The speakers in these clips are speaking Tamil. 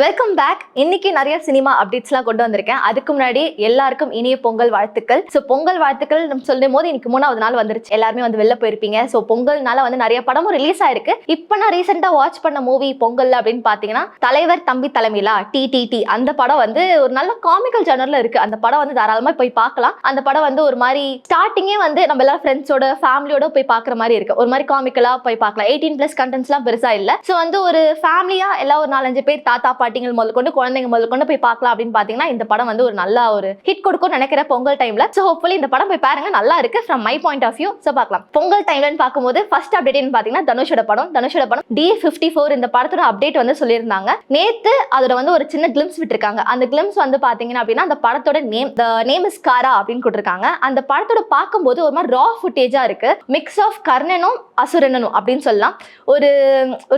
Welcome back. இன்னைக்கு நிறைய சினிமா அப்டேட்ஸ்லாம் கொண்டு வந்திருக்கேன். அதுக்கு முன்னாடி எல்லாருக்கும் இனிய பொங்கல் வாழ்த்துக்கள். ஸோ பொங்கல் வாழ்த்துக்கள் நம்ம சொல்லும் போது இன்னைக்கு 3வது நாள் வந்துருச்சு. எல்லாருமே வந்து வெளில போயிருப்பீங்க. ஸோ பொங்கல்னால வந்து நிறைய படமும் ரிலீஸ் ஆயிருக்கு. இப்போ நான் ரீசெண்டா வாட்ச் பண்ண மூவி பொங்கல் அப்படின்னு பாத்தீங்கன்னா தலைவர் தம்பி தலைமையிலா டிடிடி அந்த படம் வந்து ஒரு நல்ல காமிக்கல் ஜானர்ல இருக்கு. அந்த படம் வந்து தாராளமா போய் பார்க்கலாம். அந்த படம் வந்து ஒரு மாதிரி ஸ்டார்டிங்கே வந்து நம்ம எல்லாரும் ஃப்ரெண்ட்ஸோட ஃபேமிலியோட போய் பார்க்குற மாதிரி இருக்கு. ஒரு மாதிரி காமிக்கலா போய் பார்க்கலாம். 18+ கண்டென்ட்ஸ்லாம் பெருசா இல்லை. ஸோ வந்து ஒரு ஃபேமிலியா எல்லாம் ஒரு 4-5 பேர் தாத்தா பாட்டிகள் முதல் கொண்டு குழந்தைங்க முதல் கொண்டு போய் பார்க்கலாம் அப்படின்னு பாத்தீங்கன்னா இந்த படம் வந்து ஒரு நல்ல ஒரு ஹிட் கொடுக்கும் நினைக்கிற பொங்கல் டைம்ல. சோ ஹோப்ஃபுல்லி இந்த படம் போய் பாருங்க, நல்லா இருக்கு from my point of view. So பார்க்கலாம். பொங்கல் டைம்லன்னு பார்க்கும்போது ஃபர்ஸ்ட் அப்டேட் பாத்தீங்கன்னா தனுஷோட படம் D54 இந்த படத்தோட அப்டேட் வந்து சொல்லியிருந்தாங்க. நேத்து அதோட வந்து ஒரு சின்ன கிளிம்ஸ் விட்டுருக்காங்க. அந்த கிளிம்ஸ் வந்து பாத்தீங்கன்னா அப்படின்னா அந்த படத்தோட நேம் இஸ் காரா அப்படின்னு கொடுத்திருக்காங்க. அந்த படத்தோட பார்க்கும்போது ஒரு மாதிரி ரா ஃபுட்டேஜா இருக்கு. மிக்ஸ் ஆஃப் கர்ணனும் அசுரனும் அப்படின்னு சொல்லலாம். ஒரு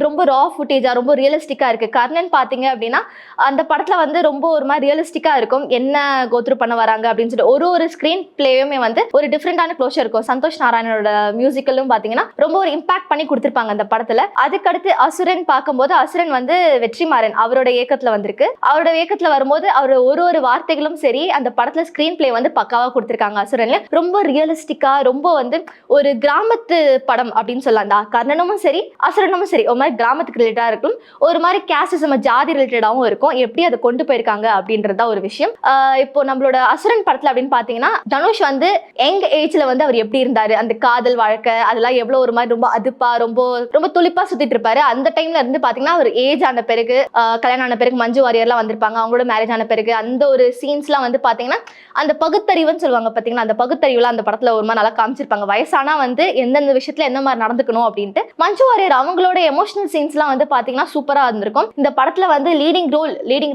ரொம்ப ரா ஃபுட்டேஜா ரொம்ப ரியலிஸ்டிக்கா இருக்கு. கர்ணன் பாத்தீங்க அப்படின்னா அந்த படத்துல வந்து ரொம்ப ஒரு மாதிரி ரியலிஸ்டிக்கா இருக்கும். என்ன கோத்ரூ பண்ண வராங்க அப்படின்னு சொல்லிட்டு ஒரு ஸ்கிரீன் பிளேயுமே வந்து ஒரு டிஃப்ரெண்டான க்ளோஷர் இருக்கும். சந்தோஷ் நாராயணோட மியூசிக்கலும் பாத்தீங்கன்னா ரொம்ப ஒரு இம்பாக்ட் பண்ணி கொடுத்திருப்பாங்க அந்த படத்துல. அதுக்கடுத்து அசுரன் பார்க்கும்போது அசுரன் வந்து வெற்றிமாறன் அவரோட இயக்கத்துல வந்திருக்கு. அவரோட இயக்கத்துல வரும்போது அவர் ஒரு வார்த்தைகளும் சரி அந்த படத்துல ஸ்கிரீன் பிளே வந்து பக்காவா கொடுத்திருக்காங்க. அசுரன்ல ரொம்ப ரியலிஸ்டிக்கா ரொம்ப வந்து ஒரு கிராமத்து படம் அப்படின்னு சொல்லலாம். அந்த கர்ணனும் சரி அசுரனும் சரி ஒரு மாதிரி கிராமத்துக்கு ரிலேட்டடா இருக்கும். ஒரு மாதிரி கேஸ்டிசம் ஜாதி ரிலேட்டடாவும் இருக்கும். எப்படி அதை கொண்டு போயிருக்காங்க அப்படின்றதா ஒரு விஷயம். இப்போ நம்மளோட அசுரன் படத்துல அப்படின்னு பாத்தீங்கன்னா தனுஷ் வந்து யங் ஏஜ்ல வந்து அவர் எப்படி இருந்தாரு, அந்த காதல் வாழ்க்கை அதெல்லாம் எவ்வளவு ஒரு மாதிரி ரொம்ப அதுப்பா ரொம்ப துளிப்பா சுத்திட்டு இருப்பாரு. அந்த டைம்ல இருந்து பாத்தீங்கன்னா ஒரு ஏஜ் ஆன பிறகு கல்யாணம் ஆன பிறகு மஞ்சு வாரியர்லாம் வந்திருப்பாங்க. அவங்களோட மேரேஜ் ஆன பிறகு அந்த ஒரு சீன்ஸ்லாம் வந்து பாத்தீங்கன்னா அந்த பகுத்தறிவுன்னு சொல்லுவாங்க பாத்தீங்கன்னா, அந்த பகுத்தறிவுலாம் அந்த படத்துல ஒரு மாதிரி நல்லா காமிச்சிருப்பாங்க. வயசானா வந்து எந்தெந்த விஷயத்துல என்ன மாதிரி நடந்துக்கணும் அப்படின்ட்டு. மஞ்சு வாரியர் அவங்களோட எமோஷனல் சீன்ஸ்லாம் வந்து பாத்தீங்கன்னா சூப்பரா இருந்திருக்கும். இந்த படத்துல வந்து லீடிங்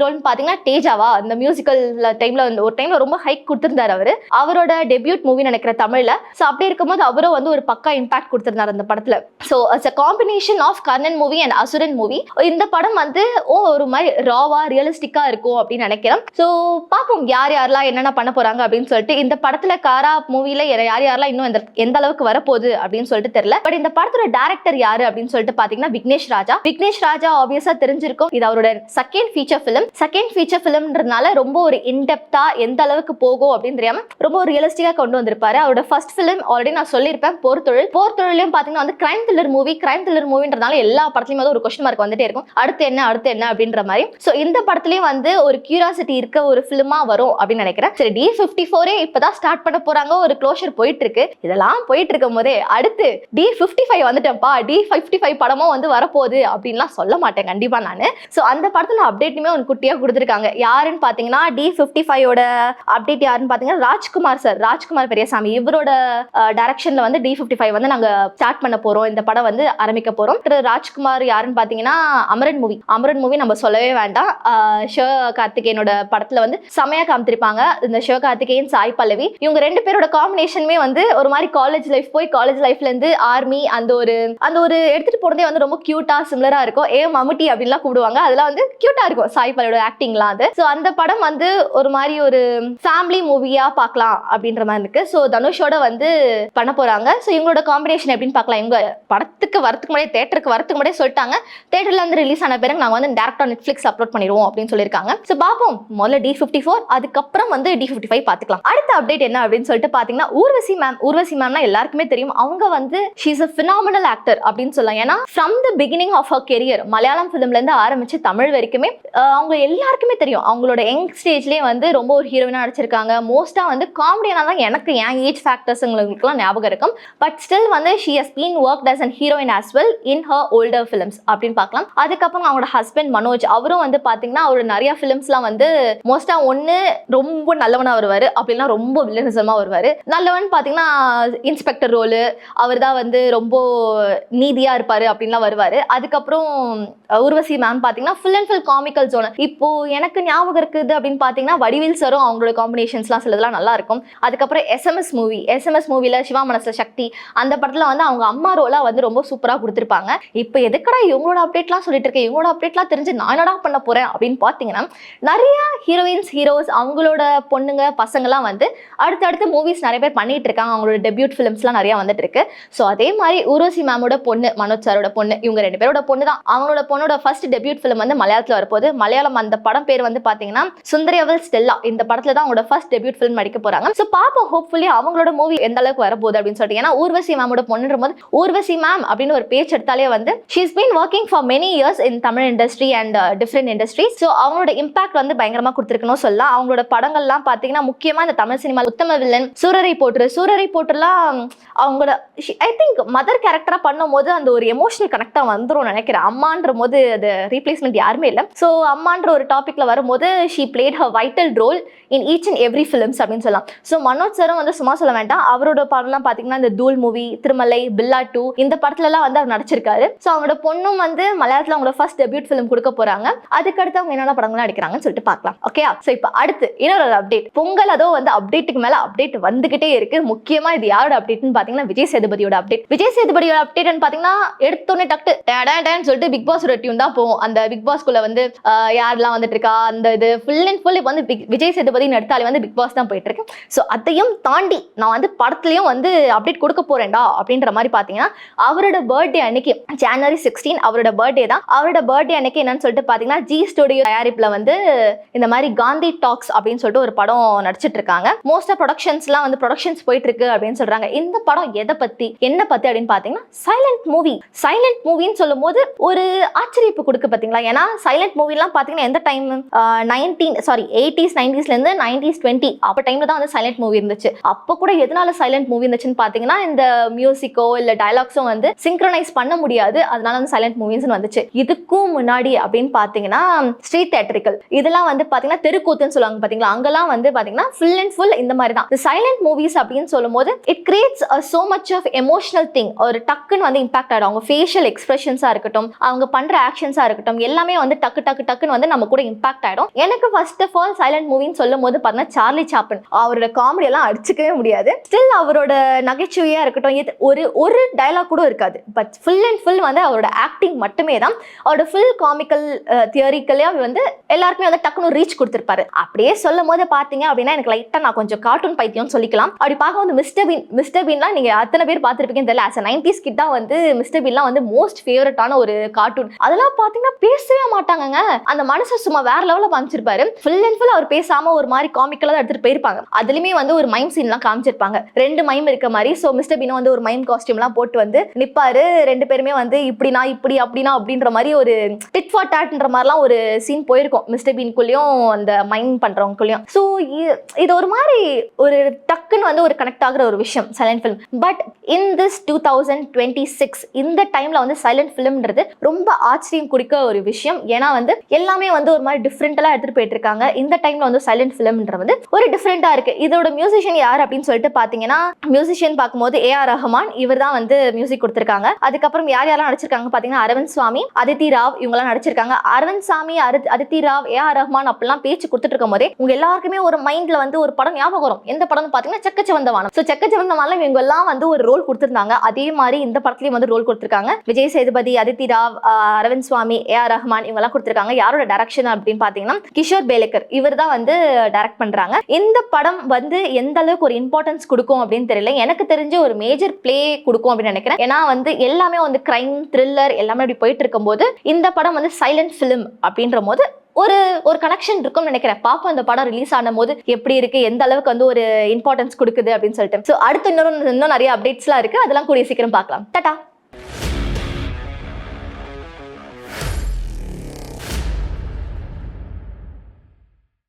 ரோல்னு பாத்தீங்கன்னா தேஜாவா அந்த மியூசிக்கல் டைம்ல வந்து ஒரு டைம்ல ரொம்ப ஹைக் கொடுத்திருந்தாரு. அவரோட டெபியூட் மூவி நினைக்கிற தமிழ்ல. சோ அப்படி இருக்கும்போது அவரும் வந்து ஒரு பக்கா இம்பாக்ட் கொடுத்திருந்தாரு அந்த படத்துல. So it's a combination of Karnan movie and Asuran movie. இந்த படம் வந்து ஒரு மாதிரி ராவா ரியலிஸ்டிக்கா இருக்கும் அப்படின்னு நினைக்கிறேன். சோ பாப்போம் யார் யாரெல்லாம் என்னென்ன பண்ண போறாங்க அப்படின்னு சொல்லிட்டு. இந்த படத்துல காரா மூவில யார் யாரெல்லாம் இன்னும் எந்த அளவுக்கு வரப்போகுது அப்படின்னு சொல்லிட்டு தெரியல. பட் இந்த படத்தோட டைரக்டர் யாரு அப்படின்னு சொல்லிட்டு பாத்தீங்கன்னா விக்னேஷ் ராஜா ஆப்வியஸா தெரிஞ்சிருக்கும். இது அவரோட செகண்ட் ஃபீச்சர் ஃபிலிம்ன்றதுனால ரொம்ப ஒரு இன்டெப்தா எந்த அளவுக்கு போகும் அப்படின்னு தெரியாம ரொம்ப ஒரு ரியலிஸ்டிக்கா கொண்டு வந்திருப்பாரு. அவரோட ஃபர்ஸ்ட் ஃபிலிம் ஆல்ரெடி நான் சொல்லியிருப்பேன் போர்த்தொழிலையும் பாத்தீங்கன்னா வந்து கிரைம் த்ரில்லர் மூவின்றதுனால எல்லா படத்துலயும் வந்து ஒரு கொஸ்டின் மார்க் வந்துட்டே இருக்கும். அடுத்து என்ன அப்படின்ற மாதிரி. சோ இந்த படத்துலயும் வந்து ஒரு கியூரியாசிட்டி இருக்க ஒரு ஃபிலிமா வரும் அப்படின்னு நினைக்கிறேன். சரி D54 இப்பதான் ஸ்டார்ட் பண்ண போறாங்க. ஒரு க்ளோஷர் போயிட்டு இருக்கு. இதெல்லாம் போயிட்டு இருக்கும் போதே அடுத்து D55 வந்துட்டேன்ப்பா, D55 படமும் வந்து வரப்போகுது அப்படின்லாம் சொல்ல மாட்டேன் கண்டிப்பா நானு. சோ அந்த படத்துல அப்டேட்டுமே ஒரு குட்டியா கொடுத்திருக்காங்க. யாருன்னு பாத்தீங்கன்னா D55ஓட அப்டேட் யாருன்னு பாத்தீங்கன்னா ராஜ்குமார் பெரியசாமி இவரோட டைரக்ஷன்ல வந்து D55 வந்து நாங்க ஸ்டார்ட் பண்ண போறோம். இந்த படம் வந்து ஆரம்பிக்க போறோம். ராஜ்குமார் யாருன்னு பாத்தீங்கன்னா அமரன் மூவி நம்ம சொல்லவே வேண்டாம். சிவகார்த்திகேயனோட படத்துல வந்து செமையா காமிச்சிருப்பாங்க. இந்த சிவகார்த்திகேயன் சாய் பல்லவி இவங்க 2 பேரோட காம்பினேஷனுமே வந்து ஒரு மாதிரி காலேஜ் லைஃப்ல இருந்து ஆர்மி அந்த ஒரு எடுத்துட்டு போறதே வந்து ரொம்ப கியூட்டா சிமிலரா இருக்கும். மம்முட்டி அப்படின்லாம் கூப்பிடுவாங்க. அதெல்லாம் வந்து கியூட்டா இருக்கும் சாய் பல்லவியோட ஆக்டிங்லாம். அது சோ அந்த படம் வந்து ஒரு மாதிரி ஒரு ஃபேமிலி மூவியா பார்க்கலாம் அப்படின்ற மாதிரி இருக்கு. சோ தனுஷோட வந்து பண்ண போறாங்க. சோ இவங்களோட காம்பினேஷன் எப்படின்னு பார்க்கலாம். இவங்க படத்துக்கு வரதுக்கு முன்னாடி தியேட்டருக்கு வரதுக்கு முன்னாடி சொல்லிட்டாங்க தியேட்டர்ல வந்து ரிலீஸ் ஆன பிறகு நாங்க வந்து டைரக்டா நெட்ஃபிளிக்ஸ் அப்லோட் பண்ணிடுவோம் அப்படின்னு சொல்லியிருக்காங்க. சோ பாப்போம். முதல்ல D54 அதுக்கப்புறம் வந்து D55 பார்த்துக்கலாம். அடுத்த அப்டேட் என்ன அப்படின்னு சொல்லிட்டு பாத்தீங்கன்னா ஊர்வசி மேம்னா எல்லாருக்குமே தெரியும். அவங்க வந்து she is a phenomenal actor அப்படின்னு சொல்லலாம். ஏன்னா from the beginning of her career Malayalam ஃபிலிம்ல இருந்து ஆரம்பிச்சு தமிழ் வரைக்குமே அவங்க எல்லாருக்குமே தெரியும். அவங்களோட யங் ஸ்டேஜ்லயே வந்து ரொம்ப ஒரு ஹீரோயினா நடிச்சிருக்காங்க. மோஸ்டா வந்து காமெடியனா தான் எனக்கு என் ஏஜ் ஃபேக்டர்ஸ்ங்களுக்குலாம் ஞாபகம் இருக்கும். பட் ஸ்டில் வந்து she has been worked as an heroine as well in her older films அப்படின்னு பார்க்கலாம். அதுக்கப்புறம் அவங்களோட ஹஸ்பண்ட் மனோஜ் அவரும் வந்து பாத்தீங்கன்னா அவர் நிறைய ஃபிலிம்ஸ்லாம் வந்து மோஸ்டா ஒன்னு ரொம்ப நல்லவனா வருவாரு, அப்படின்னா ரொம்ப வில்லனிசமா வருவாரு. நல்லவன் பாத்தீங்கன்னா இன்ஸ்பெக்டர் ரோலு அவர் தான் வந்து ரொம்ப நீதியா இருப்பாரு அப்படின்லாம் வருவாரு. அதுக்கப்புறம் ஊர்வசி மேம் பாத்தீங்கன்னா full and full comical zone. இப்போ எனக்கு ஞாபகம் இருக்குது அப்படின்னு பாத்தீங்கன்னா வடிவேல் சாரும் அவங்களோட காம்பினேஷன்ஸ்லாம் சிலதெல்லாம் நல்லா இருக்கும். அதுக்கப்புறம் எஸ்எம்எஸ் மூவில சிவா மனசுல சக்தி அந்த படத்துல வந்து அவங்க அம்மா ரோலா வந்து ரொம்ப சூப்பரா கொடுத்திருப்பாங்க. இப்போ எதுக்கடா இவங்களோட அப்டேட்லாம் சொல்லிட்டு இருக்கேன், இவங்களோட அப்டேட்லாம் தெரிஞ்சு நான் என்னடா பண்ண போறேன் அப்படின்னு பாத்தீங்கன்னா நிறைய ஹீரோஸ் அவங்களோட பொண்ணுங்க பசங்கலாம் வந்து அடுத்தடுத்து மூவிஸ் நிறைய பேர் பண்ணிட்டு இருக்காங்க. அவங்களோட டெபியூட் ஃபிலிம்ஸ்லாம் நிறைய வந்துட்டு இருக்கு. ஸோ அதே மாதிரி ஊர்வசி மேமோட பொண்ணு மனோஜ் சாரோட பொண்ணு இவங்க 2 பேரோட பொண்ணு தான். அவங்களோட பொண்ணோட ஃபர்ஸ்ட் டெபியூட் ஃபிலிம் வந்து மலையாளத்துல வரப்போகுது. மலையாளம் அந்த படம் பேர் வந்து பாத்தீங்கன்னா சுந்தரியவள் ஸ்டெல்லா. இந்த படத்துல தான் அவங்களோட ஃபர்ஸ்ட் டெபியூட் ஃபிலிம் நடிக்க போறாங்க. சோ பாப்போம் ஹோப்ஃபுல்லி அவங்களோட மூவி எந்த அளவுக்கு வரப்போகுது அப்படின்னு சொல்லிட்டு. ஏன்னா ஊர்வசி மேமோட பொண்ணுன்ற போது ஊர்வசி மேம் அப்படின்னு ஒரு பேச்சு எடுத்தாலே வந்து she's been working for many years in Tamil industry and different industries. So அவங்களோட இம்பாக்ட் வந்து பயங்கரமா கொடுத்துருக்கணும் சொல்லலாம். அவங்களோட படங்கள்லாம் பாத்தீங்கன்னா முக்கியமா இந்த தமிழ் சினிமா உத்தம வில்லன், சூரரை போட்டுலாம் அவங்களோட ஐ திங்க் மதர் கேரக்டரா பண்ணும் போது அந்த ஒரு எமோஷனல் கனெக்டா வந்துரும் நினைக்கிறேன். அம்மான்ற போது அது ரீப்ளேஸ்மெண்ட் யாருமே இல்லை. ஸோ அம்மான்ற ஒரு டாபிக்ல வரும்போது she played her vital role in each and every films அப்படின்னு சொல்லலாம். ஸோ மனோஜ் சாரும் வந்து சும்மா சொல்ல வேண்டாம். அவரோட படம்லாம் பாத்தீங்கன்னா இந்த தூள் மூவி, திருமலை, பில்லா 2 இந்த படத்துலலாம் வந்து அவர் நடிச்சிருக்காரு. ஸோ அவங்களோட பொண்ணும் வந்து மலையாளத்துல அவங்களோட ஃபர்ஸ்ட் டெபியூட் ஃபிலிம் கொடுக்க போறாங்க. அதுக்கடுத்து அவங்க என்னென்ன படங்கள்லாம் நடிக்கிறாங்கன்னு சொல்லிட்டு பார்க்கலாம். ஓகே, ஸோ இப்போ அடுத்து இன்னொரு அப்டேட். பொங்கல் அதோ வந்து அப்டேட்டுக்கு மேல அப்டேட் வந்துகிட்டே இருக்கு. முக்கியமா இது யாரோட அப்டேட்னு பாத்தீங்கன்னா விஜய் சேதுபதியோட அப்டேட். விஜய் சேதுபதியோட அப்டேட்னு பாத்தீங்கன்னா எடுத்தோடனே டக்கு டேன்னு சொல்லிட்டு பிக் பாஸ் டியூன் தான் போகும். அந்த பிக் பாஸ்குள்ள வந்து யாரெல்லாம் வந்துட்டு இருக்கா அந்த இது ஃபுல் அண்ட் ஃபுல் இப்போ வந்து விஜய் சேதுபதினு எடுத்தாலே வந்து பிக் பாஸ் தான் போயிட்டு இருக்கு. ஸோ அதையும் தாண்டி நான் வந்து படத்துலயும் வந்து அப்டேட் கொடுக்க போறேன்டா அப்படின்ற மாதிரி பாத்தீங்கன்னா அவரோட பர்த்டே அன்னைக்கு January 16 அவரோட பர்த்டே தான். அவரோட பர்த்டே அன்னைக்கு என்னன்னு சொல்லிட்டு பாத்தீங்கன்னா ஜி ஸ்டுடியோ தயாரிப்புல வந்து இந்த மாதிரி காந்தி டாக்ஸ் அப்படின்னு சொல்லிட்டு ஒரு படம் நடிச்சிட்டு இருக்காங்க. மோஸ்டா ப்ரொடக்ஷன்ஸ் போயிட்டு இருக்கு அப்படின்னு சொல்றாங்க. இந்த படம் எதை பத்தி என்ன பத்தி அப்படின்னு பாத்தீங்கன்னா சைலண்ட் மூவின்னு சொல்லும் போது ஒரு ஆச்சரியப்பு கொடுக்கு பாத்தீங்களா. ஏன்னா சைலண்ட் மூவிலாம் பாத்தீங்கன்னா எந்த டைம் 80s 90sல இருந்து 90s 20 அப்ப டைம்ல தான் வந்து சைலண்ட் மூவி இருந்துச்சு. அப்ப கூட எதனால சைலண்ட் மூவி இருந்துச்சுன்னு பாத்தீங்கன்னா இந்த மியூசிக்கோ இல்ல டயலாக்ஸோ வந்து சிங்க்ரனைஸ் பண்ண முடியாது, அதனால வந்து சைலண்ட் மூவிஸ் வந்துச்சு. இதுக்கும் முன்னாடி அப்படின்னு பாத்தீங்கன்னா ஸ்ட்ரீட் தியேட்டரிக்கல் இதெல்லாம் வந்து பாத்தீங்கன்னா தெருக்கூத்துன்னு சொல்லுவாங்க பாத்தீங்களா. அங்கெல்லாம் வந்து பாத்தீங்கன்னா ஃபுல் அண்ட் ஃபுல் இந்த மாதிரி தான். சைலண்ட் மூவிஸ் அப்படின்னு சொல்லும் போது it creates so much of emotional thing. ஒரு டக்குன்னு வந்து இம்பாக்ட் ஆயிடும். அவங்க ஃபேஷியல் எக்ஸ்பிரஷன்ஸா இருக்கட்டும், அவங்க பண்ற ஆக்ஷன்ஸா இருக்கட்டும், எல்லாமே வந்து டக்குன்னு வந்து நம்ம கூட இம்பாக்ட் ஆயிடும். எனக்கு ஃபர்ஸ்ட் ஆஃப் ஆல் சைலண்ட் மூவின்னு சொல்லும் போது பார்த்தீங்கன்னா சார்லி சாப்ளின் அவரோட காமெடி எல்லாம் அடிச்சுக்கவே முடியாது. ஸ்டில் அவரோட நகைச்சுவையா இருக்கட்டும், ஒரு டயலாக் கூட இருக்காது. பட் ஃபுல் அண்ட் ஃபுல் வந்து அவரோட ஆக்டிங் மட்டுமே தான். அவரோட ஃபுல் காமிக்கல் தியரிக்கலே வந்து எல்லாருக்குமே வந்து டக்குன்னு ரீச் கொடுத்துருப்பாரு. அப்படியே சொல்லும் போது பாத்தீங்க அப்படின்னா எனக்கு லைட்டா நான் கொஞ்சம் கார்ட்டூன் பைத்தியம் சொல்லிக்கலாம். அப்படி பார்க்க வந்து மிஸ்டர் பீன்லாம் நீங்க அத்தனை பேர் பார்த்துருப்பீங்கன்னு தெரியல. ஆஸ் 90s கிட்டா வந்து மிஸ்டர் பீன்லாம் வந்து மோஸ்ட் ஃபேவரட்டான ஒரு கார்ட்டூன். அதெல்லாம் பாத்தீங்கன்னா பேசவே மாட்டாங்க. அந்த மனுஷன் சும்மா வேற லெவல்ல காமிச்சிருப்பாரு. ஃபுல் அண்ட் ஃபுல் அவர் பேசாம ஒரு மாதிரி காமிக்கலா தான் எடுத்துட்டு போயிருப்பாங்க. அதுலயுமே வந்து ஒரு மைம் சீன்லாம் காமிச்சிருப்பாங்க. 2 மைம் இருக்க மாதிரி. சோ மிஸ்டர் பீனும் வந்து ஒரு மைம் காஸ்டியூம்லாம் போட்டு வந்து நிப்பாரு. 2 பேருமே வந்து இப்படினா இப்படி அப்படின்னா அப்படின்ற மாதிரி ஒரு டிட் ஃபார் டாட்ன்ற மாதிரிலாம் ஒரு சீன் போயிருக்கும் மிஸ்டர் பீனுக்குள்ளயும் அந்த மைம் பண்றவங்களுக்குள்ளயும். ஸோ இது ஒரு மாதிரி ஒரு டக்குன்னு வந்து ஒரு கனெக்ட் ஆகுற ஒரு விஷயம் silent film. But in this 2026 இந்த டைம்ல வந்து சைலண்ட் ஃபிலிம்ன்றது ரொம்ப ஆச்சரியம் குடிக்க ஒரு விஷயம். ஏன்னா வந்து எல்லாமே வந்து ஒரு மாதிரி டிஃப்ரெண்டெல்லாம் எடுத்துட்டு போயிட்டு இருக்காங்க. இந்த டைம்ல வந்து சைலண்ட் ஃபிலிம்ன்ற வந்து ஒரு டிஃப்ரெண்டா இருக்கு. இதோட மியூசிஷியன் யார் அப்படின்னு சொல்லிட்டு பாத்தீங்கன்னா மியூசிஷியன் பார்க்கும்போது A.R. ரஹ்மான் இவர் தான் வந்து மியூசிக் கொடுத்திருக்காங்க. அதுக்கப்புறம் யாரெல்லாம் நடிச்சிருக்காங்க பாத்தீங்கன்னா அரவிந்த் சுவாமி, அதித்தி ராவ் இவங்கெல்லாம் நடிச்சிருக்காங்க. அரவிந்த் சாமி, அதித்தி ராவ், A.R. ரஹ்மான் அப்படிலாம் பேச்சு கொடுத்துட்டு இருக்கும் போதே உங்க எல்லாருக்குமே ஒரு மைண்ட்ல வந்து ஒரு படம் ஞாபகம் வரும். எந்த படம்னு பாத்தீங்கன்னா செக்கச்சிவந்த வானம். சோ செக்கச்சிவந்த வானம் இவங்க எல்லாம் வந்து ஒரு ரோல் கொடுத்திருந்தாங்க. அதே மாதிரி இந்த படத்துலயும் வந்து ரோல் கொடுத்திருக்காங்க. விஜய் சேதுபதி, அதித்தி ராவ், அரவிந்த் சுவாமி, A.R. ரஹ்மான் இவங்க எல்லாம் கொடுத்திருக்காங்க. யாரோட டைரக்ஷன் அப்படின்னு பாத்தீங்கன்னா கிஷோர் பேலேக்கர் இவர் தான் வந்து டைரக்ட் பண்றாங்க. இந்த படம் வந்து எந்த அளவுக்கு ஒரு இம்பார்ட்டன்ஸ் கொடுக்கும் அப்படின்னு தெரியல. எனக்கு தெரிஞ்ச ஒரு மேஜர் பிளே கொடுக்கும் அப்படின்னு நினைக்கிறேன். ஏன்னா வந்து எல்லாமே வந்து கிரைம் த்ரில்லர் எல்லாமே அப்படி போயிட்டு இருக்கும் போது இந்த படம் வந்து சைலண்ட் பிலிம் அப்படின்ற போது ஒரு கனெக்ஷன் இருக்கும்னு நினைக்கிறேன். பாப்போம் அந்த படம் ரிலீஸ் ஆன போது எப்படி இருக்கு, எந்த அளவுக்கு வந்து ஒரு இம்பார்ட்டன்ஸ் கொடுக்குது அப்படின்னு சொல்லிட்டு. ஸோ அடுத்து இன்னும் நிறைய அப்டேட்ஸ்லாம் இருக்கு. அதெல்லாம் கூடிய சீக்கிரம் பார்க்கலாம். டாடா.